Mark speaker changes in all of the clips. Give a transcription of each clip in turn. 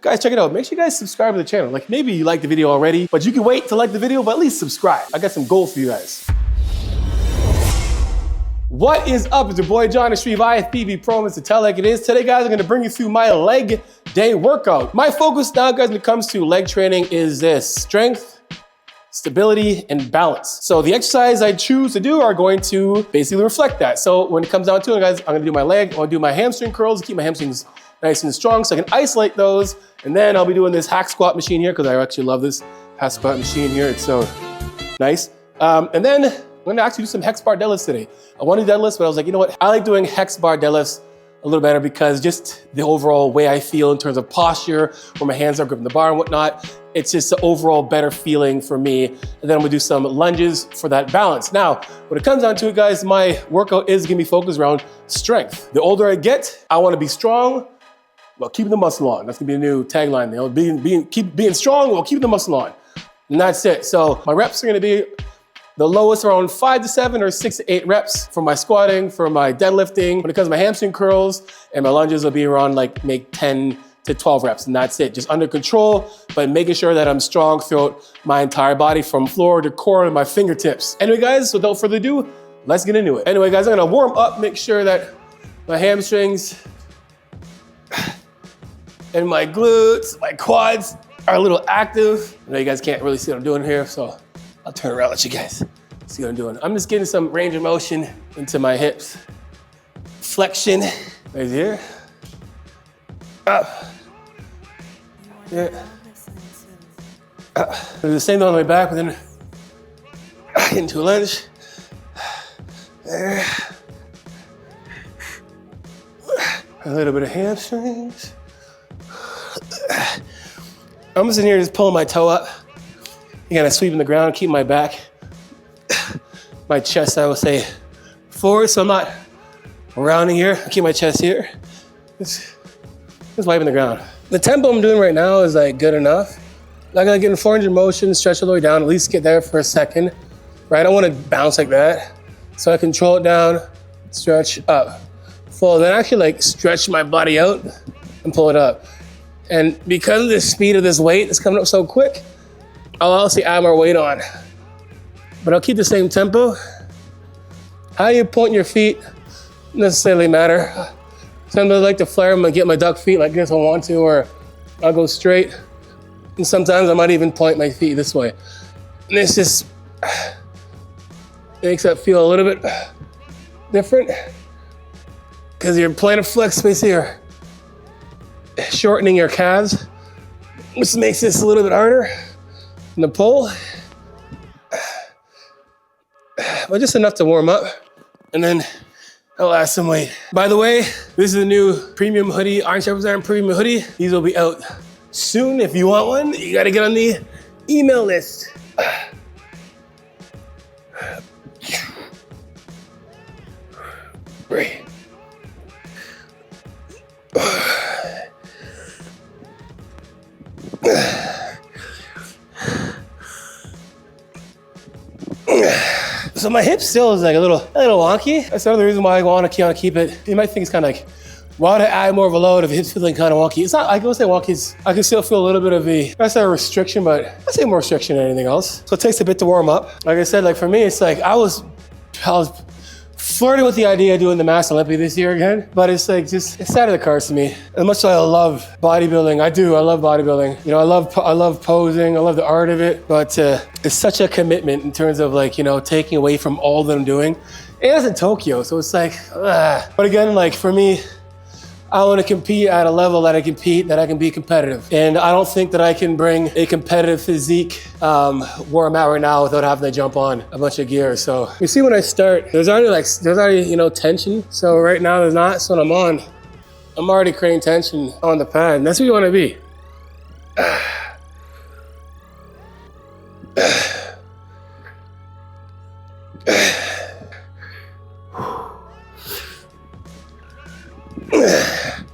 Speaker 1: guys, check it out. Make sure you guys subscribe to the channel. Like maybe you like the video already, but you can wait to like the video, but at least subscribe. I got some goals for you guys. What is up? It's your boy John, Extreme IFBB Pro, Mr. Tell Like It Is. Today, guys, I'm gonna bring you through my leg day workout. My focus now, guys, when it comes to leg training is this: strength, stability, and balance. So the exercise I choose to do are going to basically reflect that. So when it comes down to it, guys, I'm gonna do my leg, I'm gonna do my hamstring curls, keep my hamstrings nice and strong so I can isolate those. And then I'll be doing this hack squat machine here because I actually love this hack squat machine here. It's so nice. And then I'm gonna actually do some hex bar deadlifts today. I want to do deadlifts, but I was like, you know what? I like doing hex bar deadlifts a little better because just the overall way I feel in terms of posture, where my hands are gripping the bar and whatnot, it's just an overall better feeling for me. And then I'm gonna do some lunges for that balance. Now, when it comes down to it, guys, my workout is gonna be focused around strength. The older I get, I wanna be strong while keeping the muscle on. That's gonna be a new tagline there. Keep being strong while keeping the muscle on. And that's it. So my reps are gonna be the lowest around 5 to 7 or 6 to 8 reps for my squatting, for my deadlifting. When it comes to my hamstring curls and my lunges will be around like make 10 to 12 reps, and that's it. Just under control, but making sure that I'm strong throughout my entire body from floor to core and my fingertips. Anyway, guys, without further ado, let's get into it. Anyway, guys, I'm gonna warm up, make sure that my hamstrings and my glutes, my quads are a little active. I know you guys can't really see what I'm doing here, so I'll turn around and let you guys see what I'm doing. I'm just getting some range of motion into my hips. Flexion, right here. Up. Yeah. Up. Do the same thing on my back, but then into a lunge. There. A little bit of hamstrings. I'm just in here just pulling my toe up. You gotta sweep in the ground, keep my back, my chest, I will say, forward, so I'm not rounding here. I keep my chest here. Just wiping the ground. The tempo I'm doing right now is like good enough. I'm gonna get in 400 motion, stretch all the way down, at least get there for a second, right? I don't wanna bounce like that. So I control it down, stretch up, full, then actually like stretch my body out and pull it up. And because of the speed of this weight, it's coming up so quick, I'll also add more weight on, but I'll keep the same tempo. How you point your feet doesn't necessarily matter. Sometimes I like to flare them and get my duck feet like this if I want to, or I'll go straight. And sometimes I might even point my feet this way. And this just makes that feel a little bit different because you're plantar flex space here, shortening your calves, which makes this a little bit harder. And the pull, but just enough to warm up, and then I'll add some weight. By the way, this is a new premium hoodie, Iron Shepherd's Iron premium hoodie. These will be out soon. If you want one, you gotta get on the email list. Right. So my hip still is like a little wonky. That's another reason why I want to keep it. You might think it's kind of like, why would I add more of a load if hips feeling kind of wonky? It's not, I can say wonky, I can still feel a little bit of I say a restriction, but I say more restriction than anything else. So it takes a bit to warm up. Like I said, like for me, it's like I was flirting with the idea of doing the Mass Olympia this year again, but it's like just, it's out of the cards to me. As much as I love bodybuilding, I love bodybuilding. You know, I love posing, I love the art of it, but it's such a commitment in terms of like, you know, taking away from all that I'm doing. And it's in Tokyo, so it's like, But again, like for me, I want to compete at a level that I can be competitive. And I don't think that I can bring a competitive physique where I'm at right now without having to jump on a bunch of gear. So you see when I start, there's already, you know, tension. So right now there's not, so when I'm already creating tension on the pad. And that's what you want to be.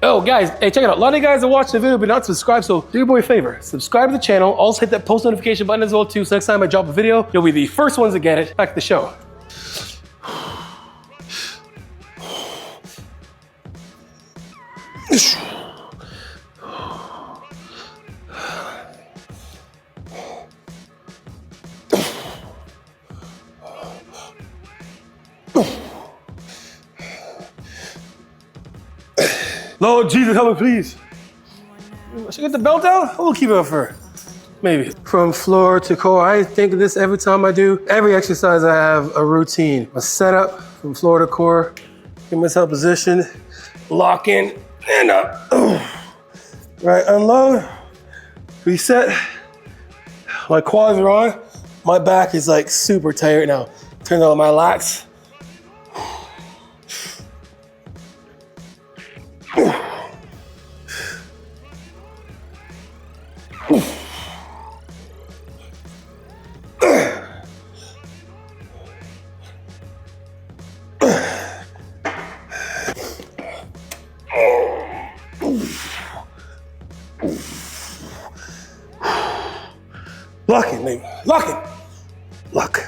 Speaker 1: Oh guys, hey, check it out. A lot of you guys are watching the video but not subscribed, so do your boy a favor. Subscribe to the channel. Also hit that post notification button as well too, so next time I drop a video, you'll be the first ones to get it. Back to the show. Lord Jesus, help me, please. Should I get the belt out? We'll keep it up for maybe. From floor to core. I think of this every time I do. Every exercise I have a routine. A setup from floor to core. Get myself positioned. Lock in and up. Right, unload. Reset. My quads are on. My back is like super tight right now. Turn on my lats. Lock it, baby. Lock it. Lock.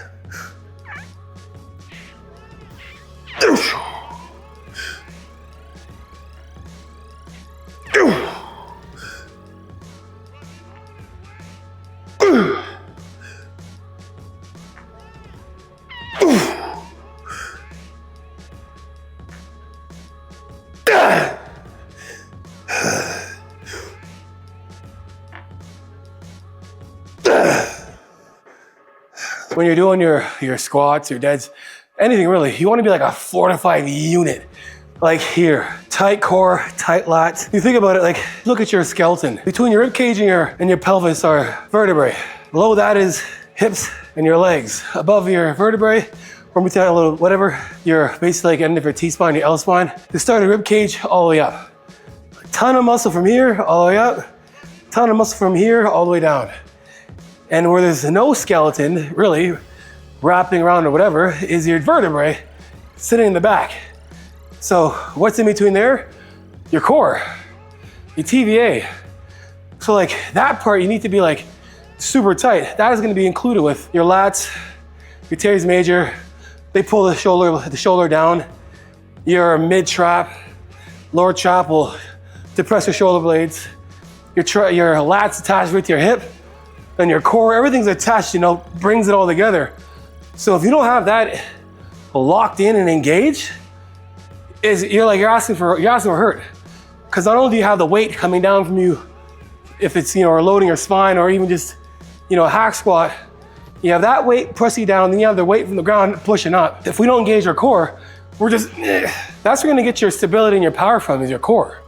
Speaker 1: When you're doing your squats, your deads, anything really, you want to be like a fortified unit. Like here, tight core, tight lats. You think about it, like look at your skeleton. Between your rib cage and your pelvis are vertebrae. Below that is hips and your legs. Above your vertebrae, or between a little whatever, you're basically like end of your T-spine, your L-spine. You start a rib cage all the way up. A ton of muscle from here all the way up. A ton of muscle from here all the way down. And where there's no skeleton, really, wrapping around or whatever, is your vertebrae sitting in the back. So what's in between there? Your core, your TVA. So like that part, you need to be like super tight. That is gonna be included with your lats, your teres major. They pull the shoulder down. Your mid trap, lower trap will depress your shoulder blades. Your lats attached with your hip. And your core, everything's attached, brings it all together. So if you don't have that locked in and engaged, you're asking for hurt. Because not only do you have the weight coming down from you, if it's, or loading your spine or even just, a hack squat, you have that weight pressing down, then you have the weight from the ground pushing up. If we don't engage our core, that's where you're gonna get your stability and your power from, is your core.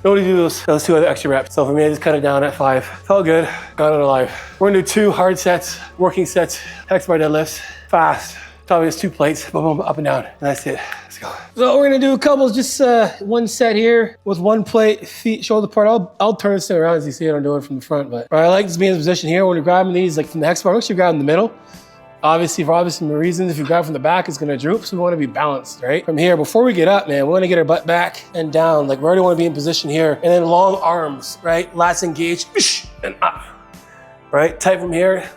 Speaker 1: Only do those 2 other extra reps. So for me, I just cut it down at 5. Felt good, got it alive. We're gonna do 2 hard sets, working sets, hex bar deadlifts, fast. Probably just 2 plates, boom, boom, up and down, and that's it. Let's go. So we're gonna do a couple, just 1 set here with 1 plate, feet shoulder part. I'll turn this thing around as you see it. I'm doing it from the front, but I like to be in this position here when you're grabbing these, like from the hex bar. Make sure you grab in the middle. Obviously, for obvious reasons, if you grab from the back, it's gonna droop, so we wanna be balanced, right? From here, before we get up, man, we wanna get our butt back and down. Like we already wanna be in position here. And then long arms, right? Lats engaged, and up, right? Tight from here.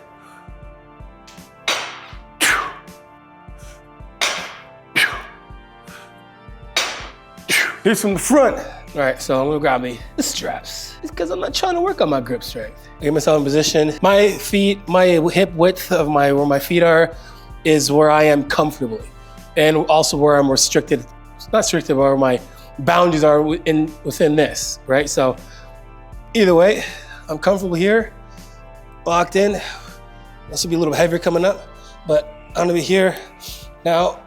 Speaker 1: Here's from the front. All right, so I'm gonna grab me the straps. It's because I'm not trying to work on my grip strength. Get myself in position. My feet, my hip width of where my feet are is where I am comfortably. And also where I'm restricted, not restricted, where my boundaries are within this, right? So either way, I'm comfortable here, locked in. This will be a little heavier coming up, but I'm gonna be here now.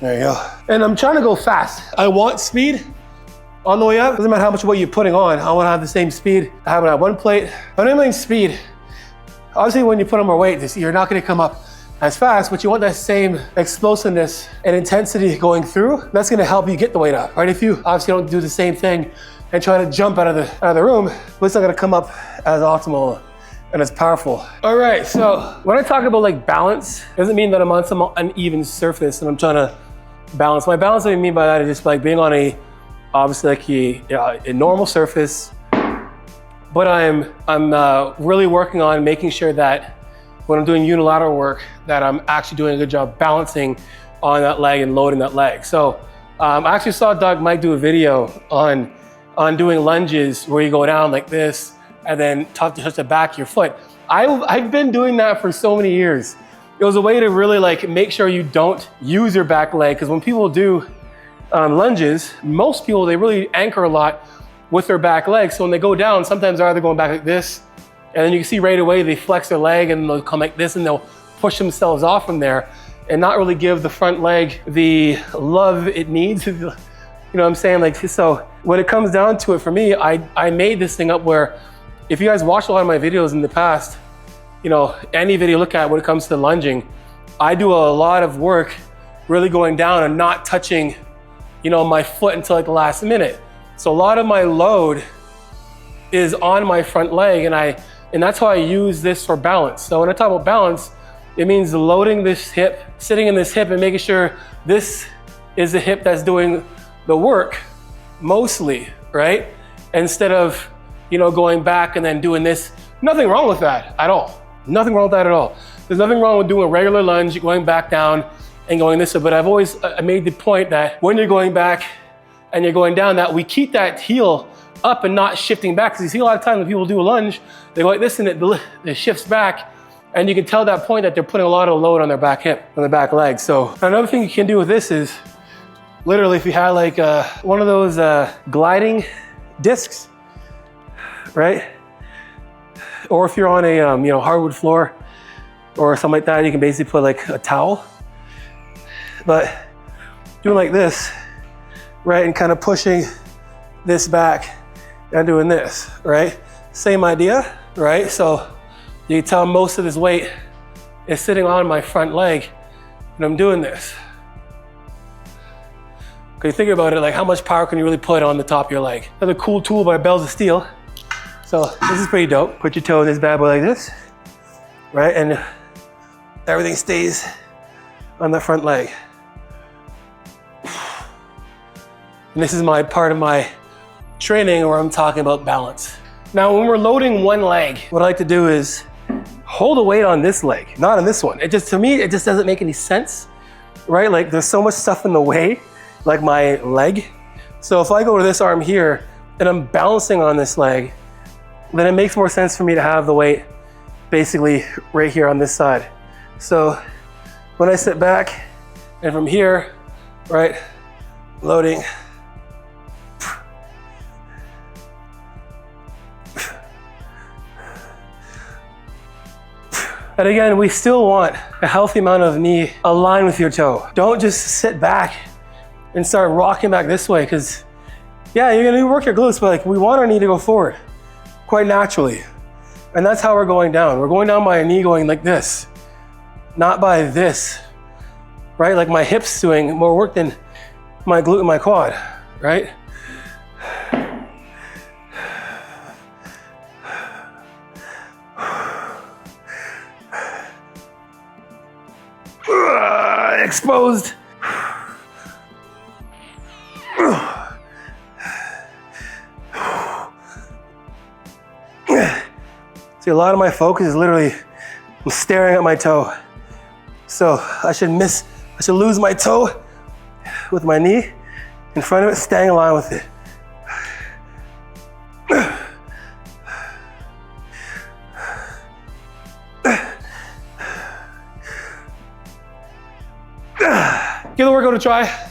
Speaker 1: There you go. And I'm trying to go fast. I want speed on the way up. Doesn't matter how much weight you're putting on. I want to have the same speed. I have it at 1 plate. But I mean speed. Obviously, when you put on more weight, you're not going to come up as fast, but you want that same explosiveness and intensity going through. That's going to help you get the weight up, right? If you obviously don't do the same thing and try to jump out of the room, it's not going to come up as optimal and it's powerful. All right, so when I talk about like balance, it doesn't mean that I'm on some uneven surface and I'm trying to balance. My balance, what I mean by that is just like being on a, obviously like a normal surface, but I'm really working on making sure that when I'm doing unilateral work, that I'm actually doing a good job balancing on that leg and loading that leg. So I actually saw Doug Mike do a video on doing lunges where you go down like this and then touch the back of your foot. I've been doing that for so many years. It was a way to really like make sure you don't use your back leg, because when people do lunges, most people, they really anchor a lot with their back leg. So when they go down, sometimes they're either going back like this, and then you can see right away they flex their leg and they'll come like this and they'll push themselves off from there and not really give the front leg the love it needs. You know what I'm saying? Like, so when it comes down to it for me, I made this thing up where if you guys watch a lot of my videos in the past, you know, any video you look at when it comes to lunging, I do a lot of work really going down and not touching, you know, my foot until like the last minute. So a lot of my load is on my front leg, and that's how I use this for balance. So when I talk about balance, it means loading this hip, sitting in this hip and making sure this is the hip that's doing the work mostly, right? Instead of, you know, going back and then doing this. Nothing wrong with that at all. Nothing wrong with that at all. There's nothing wrong with doing a regular lunge, going back down and going this way. But I've always made the point that when you're going back and you're going down, that we keep that heel up and not shifting back. Because you see a lot of times when people do a lunge, they go like this and it shifts back. And you can tell at that point that they're putting a lot of load on their back hip, on their back leg. So another thing you can do with this is literally if you had like one of those gliding discs, right? Or if you're on a you know, hardwood floor or something like that, you can basically put like a towel. But doing like this, right, and kind of pushing this back and doing this, right? Same idea, right? So you can tell most of this weight is sitting on my front leg and I'm doing this. Okay, think about it, like how much power can you really put on the top of your leg? Another cool tool by Bells of Steel. So this is pretty dope. Put your toe in this bad boy like this, right? And everything stays on the front leg. And this is my part of my training where I'm talking about balance. Now, when we're loading one leg, what I like to do is hold a weight on this leg, not on this one. It just, to me, it just doesn't make any sense, right? Like there's so much stuff in the way, like my leg. So if I go to this arm here and I'm balancing on this leg, then it makes more sense for me to have the weight basically right here on this side. So when I sit back and from here, right, loading, and again, we still want a healthy amount of knee aligned with your toe. Don't just sit back and start rocking back this way, because yeah, you're gonna work your glutes, but like we want our knee to go forward quite naturally. And that's how we're going down. We're going down by a knee going like this, not by this, right? Like my hips doing more work than my glute and my quad, right? Exposed. See, a lot of my focus is literally, I'm staring at my toe. So I should lose my toe with my knee in front of it, staying aligned with it. Give the workout a try.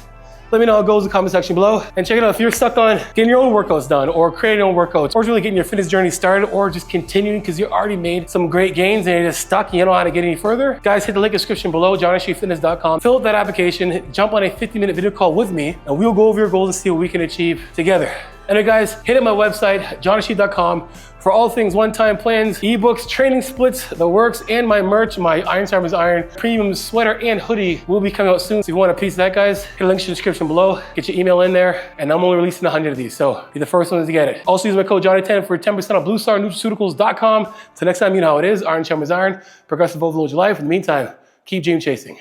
Speaker 1: Let me know how it goes in the comment section below. And check it out if you're stuck on getting your own workouts done or creating your own workouts or really getting your fitness journey started or just continuing because you already made some great gains and you're just stuck and you don't know how to get any further. Guys, hit the link in the description below, johnnyshfitness.com. Fill out that application, jump on a 50-minute video call with me, and we'll go over your goals and see what we can achieve together. And guys, hit up my website, johnnyshfitness.com for For all things one-time plans, ebooks, training splits, the works, and my merch, my Iron Sharpens Iron premium sweater and hoodie will be coming out soon. So if you want a piece of that, guys, hit a link in the description below. Get your email in there, and I'm only releasing 100 of these, so be the first ones to get it. Also use my code Johnny10 for 10% on BlueStarNutraceuticals.com. Till next time, you know how it is. Iron Sharpens Iron. Progressive overload your life. In the meantime, keep dream chasing.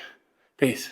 Speaker 1: Peace.